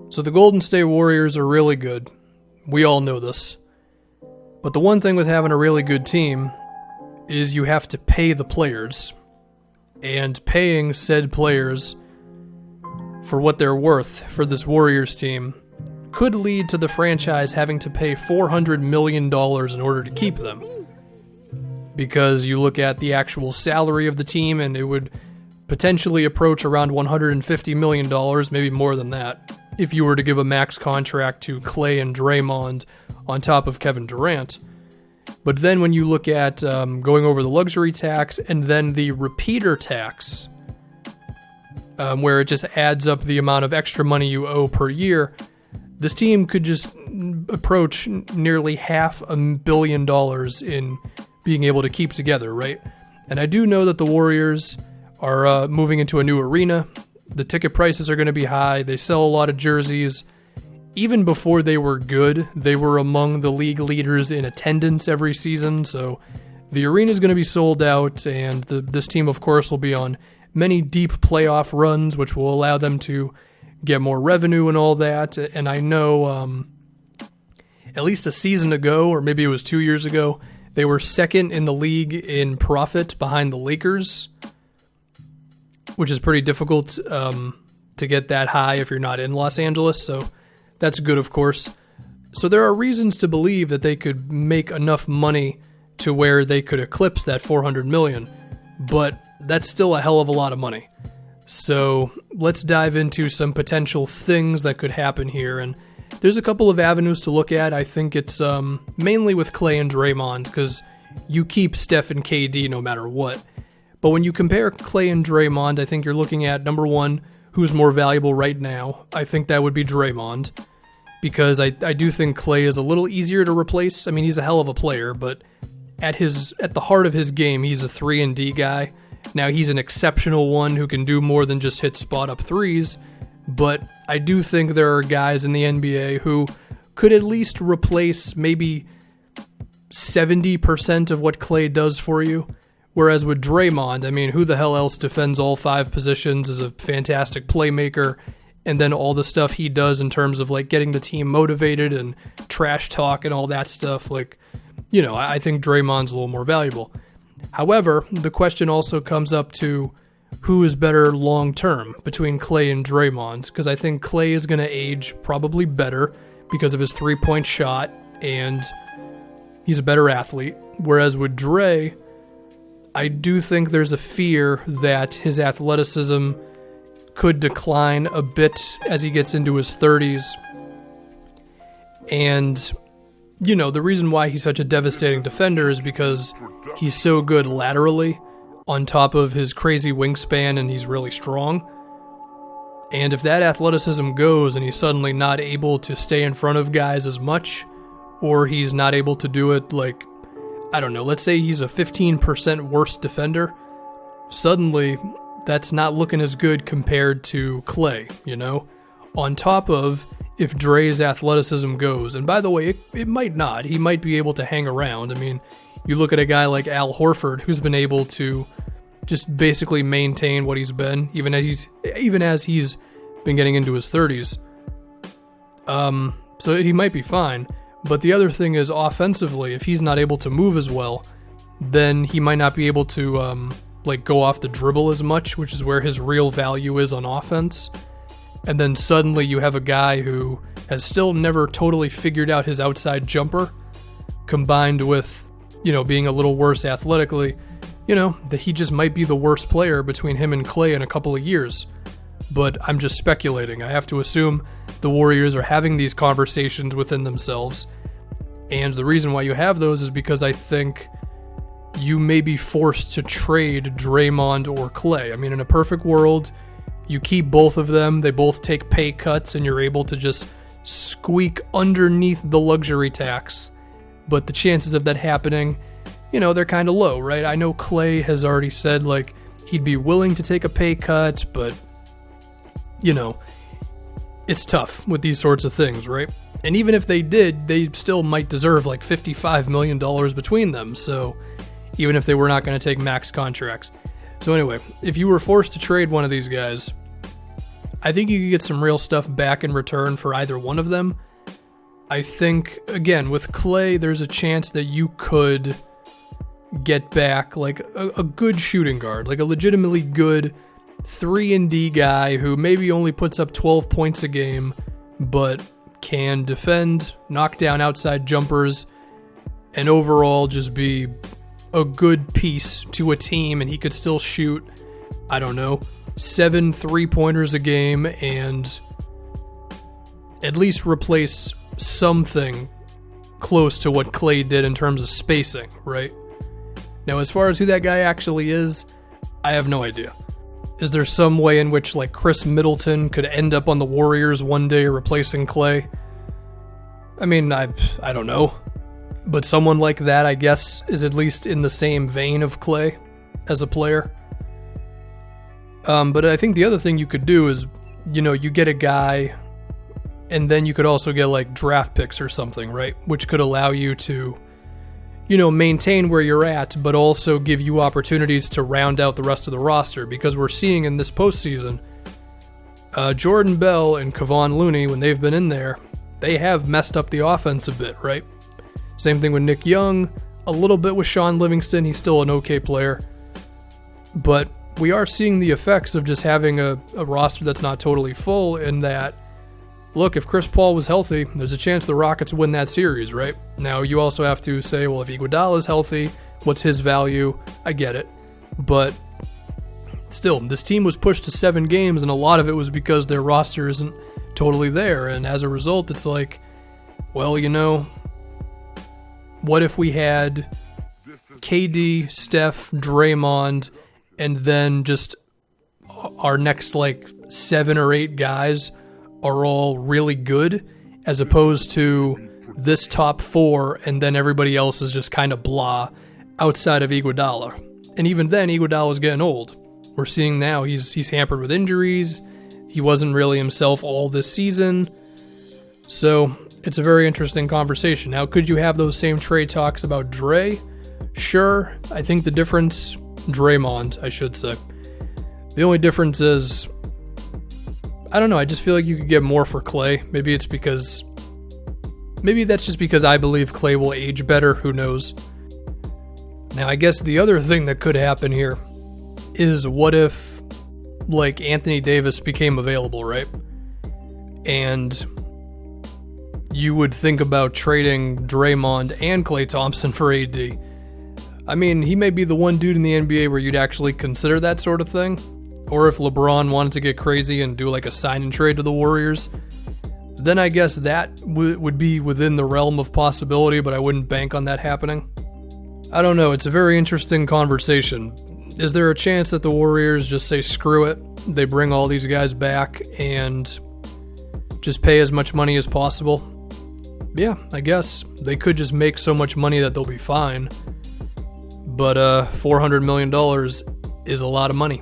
So the Golden State Warriors are really good. We all know this. But the one thing with having a really good team is you have to pay the players. And paying said players for what they're worth for this Warriors team could lead to the franchise having to pay $400 million in order to keep them. Because you look at the actual salary of the team and it would potentially approach around $150 million, maybe more than that, if you were to give a max contract to Klay and Draymond on top of Kevin Durant. But then when you look at going over the luxury tax and then the repeater tax, where it just adds up the amount of extra money you owe per year, this team could just approach nearly $500 million in being able to keep together, right? And I do know that the Warriors are moving into a new arena. The ticket prices are going to be high. They sell a lot of jerseys. Even before they were good, they were among the league leaders in attendance every season. So the arena is going to be sold out, and this team, of course, will be on many deep playoff runs, which will allow them to get more revenue and all that. And I know at least a season ago, or maybe it was 2 years ago, they were second in the league in profit behind the Lakers, which is pretty difficult to get that high if you're not in Los Angeles. So that's good, of course. So there are reasons to believe that they could make enough money to where they could eclipse that $400 million. But that's still a hell of a lot of money. So let's dive into some potential things that could happen here. And there's a couple of avenues to look at. I think it's mainly with Klay and Draymond, because you keep Steph and KD no matter what. But when you compare Klay and Draymond, I think you're looking at, number one, who's more valuable right now. I think that would be Draymond, because I do think Klay is a little easier to replace. I mean, he's a hell of a player, but at the heart of his game, he's a 3-and-D guy. Now, he's an exceptional one who can do more than just hit spot-up threes, but I do think there are guys in the NBA who could at least replace maybe 70% of what Klay does for you. Whereas with Draymond, I mean, who the hell else defends all 5 positions, is a fantastic playmaker, and then all the stuff he does in terms of like getting the team motivated and trash talk and all that stuff, like, you know, I think Draymond's a little more valuable. However, the question also comes up to who is better long-term between Klay and Draymond, because I think Klay is going to age probably better because of his three-point shot, and he's a better athlete. Whereas with Dre, I do think there's a fear that his athleticism could decline a bit as he gets into his 30s. And, you know, the reason why he's such a devastating defender is because he's so good laterally on top of his crazy wingspan, and he's really strong. And if that athleticism goes and he's suddenly not able to stay in front of guys as much, or he's not able to do it, like, I don't know, let's say he's a 15% worse defender, suddenly that's not looking as good compared to Klay, you know? On top of, if Dre's athleticism goes, and by the way, it might not. He might be able to hang around. I mean, you look at a guy like Al Horford, who's been able to just basically maintain what he's been, even as he's been getting into his 30s. So he might be fine. But the other thing is, offensively, if he's not able to move as well, then he might not be able to go off the dribble as much, which is where his real value is on offense. And then suddenly you have a guy who has still never totally figured out his outside jumper, combined with, you know, being a little worse athletically, you know, that he just might be the worst player between him and Klay in a couple of years. But I'm just speculating. I have to assume the Warriors are having these conversations within themselves. And the reason why you have those is because I think you may be forced to trade Draymond or Klay. I mean, in a perfect world, you keep both of them, they both take pay cuts, and you're able to just squeak underneath the luxury tax. But the chances of that happening, you know, they're kind of low, right? I know Klay has already said, like, he'd be willing to take a pay cut, but, you know, it's tough with these sorts of things, right? And even if they did, they still might deserve like $55 million between them, so even if they were not going to take max contracts. So anyway, if you were forced to trade one of these guys, I think you could get some real stuff back in return for either one of them. I think, again, with Klay, there's a chance that you could get back like a good shooting guard, like a legitimately good 3-and-D guy who maybe only puts up 12 points a game, but can defend, knock down outside jumpers, and overall just be a good piece to a team, and he could still shoot, I don't know, 7 3-pointers a game and at least replace something close to what Klay did in terms of spacing, right? Now, as far as who that guy actually is, I have no idea. Is there some way in which, like, Chris Middleton could end up on the Warriors one day replacing Klay? I mean, I don't know. But someone like that, I guess, is at least in the same vein of Klay as a player. But I think the other thing you could do is, you get a guy, and then you could also get, like, draft picks or something, right? Which could allow you to, maintain where you're at, but also give you opportunities to round out the rest of the roster, because we're seeing in this postseason, Jordan Bell and Kevon Looney, when they've been in there, they have messed up the offense a bit, right? Same thing with Nick Young, a little bit with Sean Livingston, he's still an okay player, but we are seeing the effects of just having a roster that's not totally full, in that, look, if Chris Paul was healthy, there's a chance the Rockets win that series, right? Now, you also have to say, well, if Iguodala is healthy, what's his value? I get it. But still, this team was pushed to 7 games, and a lot of it was because their roster isn't totally there. And as a result, it's like, well, what if we had KD, Steph, Draymond, and then just our next, 7 or 8 guys are all really good, as opposed to this top 4, and then everybody else is just kind of blah outside of Iguodala. And even then, Iguodala's getting old. We're seeing now he's hampered with injuries. He wasn't really himself all this season. So it's a very interesting conversation. Now, could you have those same trade talks about Dre? Sure. I think the difference, Draymond, I should say. The only difference is, I don't know, I just feel like you could get more for Klay. Maybe that's just because I believe Klay will age better, who knows. Now, I guess the other thing that could happen here is, what if, Anthony Davis became available, right? And you would think about trading Draymond and Klay Thompson for AD. I mean, he may be the one dude in the NBA where you'd actually consider that sort of thing. Or if LeBron wanted to get crazy and do a sign and trade to the Warriors, then I guess that would be within the realm of possibility, but I wouldn't bank on that happening. I don't know, it's a very interesting conversation. Is there a chance that the Warriors just say screw it, they bring all these guys back and just pay as much money as possible? Yeah, I guess. They could just make so much money that they'll be fine. But $400 million is a lot of money.